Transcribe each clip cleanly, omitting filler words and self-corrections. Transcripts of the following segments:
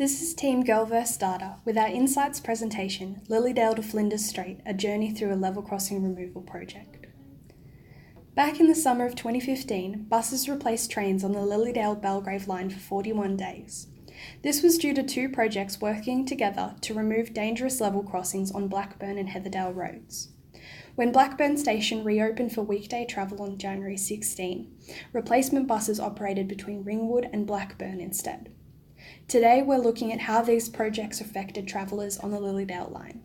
This is Team GirlvsData with our Insights presentation, Lilydale to Flinders Strait, a journey through a level crossing removal project. Back in the summer of 2015, buses replaced trains on the Lilydale-Belgrave line for 41 days. This was due to two projects working together to remove dangerous level crossings on Blackburn and Heatherdale roads. When Blackburn Station reopened for weekday travel on January 16, replacement buses operated between Ringwood and Blackburn instead. Today we're looking at how these projects affected travellers on the Lilydale line.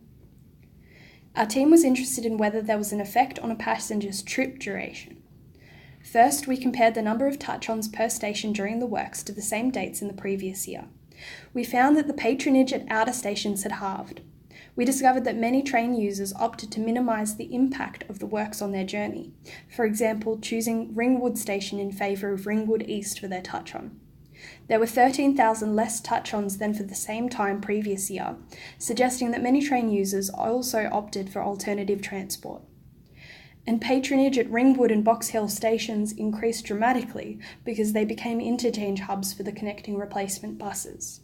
Our team was interested in whether there was an effect on a passenger's trip duration. First, we compared the number of touch-ons per station during the works to the same dates in the previous year. We found that the patronage at outer stations had halved. We discovered that many train users opted to minimise the impact of the works on their journey, for example, choosing Ringwood Station in favour of Ringwood East for their touch-on. There were 13,000 less touch-ons than for the same time previous year, suggesting that many train users also opted for alternative transport. And patronage at Ringwood and Box Hill stations increased dramatically because they became interchange hubs for the connecting replacement buses.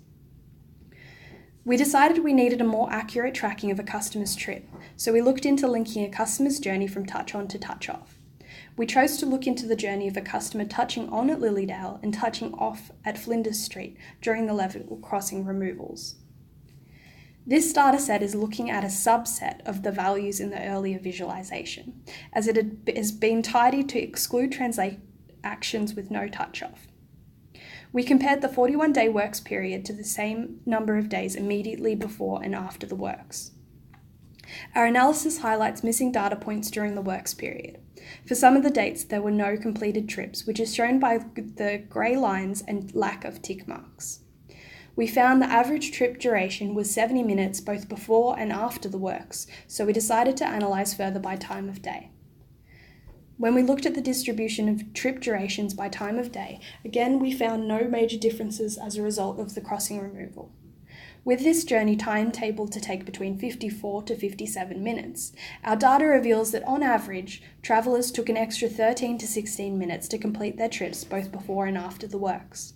We decided we needed a more accurate tracking of a customer's trip, so we looked into linking a customer's journey from touch-on to touch-off. We chose to look into the journey of a customer touching on at Lilydale and touching off at Flinders Street during the level crossing removals. This dataset is looking at a subset of the values in the earlier visualisation, as it has been tidied to exclude translate actions with no touch-off. We compared the 41-day works period to the same number of days immediately before and after the works. Our analysis highlights missing data points during the works period. For some of the dates, there were no completed trips, which is shown by the grey lines and lack of tick marks. We found the average trip duration was 70 minutes both before and after the works, so we decided to analyse further by time of day. When we looked at the distribution of trip durations by time of day, again we found no major differences as a result of the crossing removal. With this journey timetabled to take between 54 to 57 minutes, our data reveals that on average, travellers took an extra 13 to 16 minutes to complete their trips both before and after the works.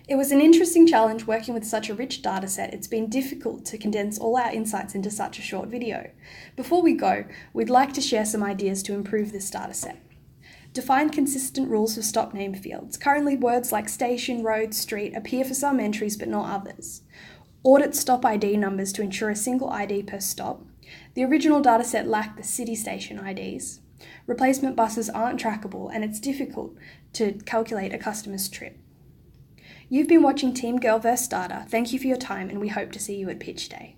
It was an interesting challenge working with such a rich dataset. It's been difficult to condense all our insights into such a short video. Before we go, we'd like to share some ideas to improve this dataset. Define consistent rules for stop name fields. Currently, words like station, road, street appear for some entries but not others. Audit stop ID numbers to ensure a single ID per stop. The original dataset lacked the city station IDs. Replacement buses aren't trackable and it's difficult to calculate a customer's trip. You've been watching Team GirlvsData. Thank you for your time and we hope to see you at Pitch Day.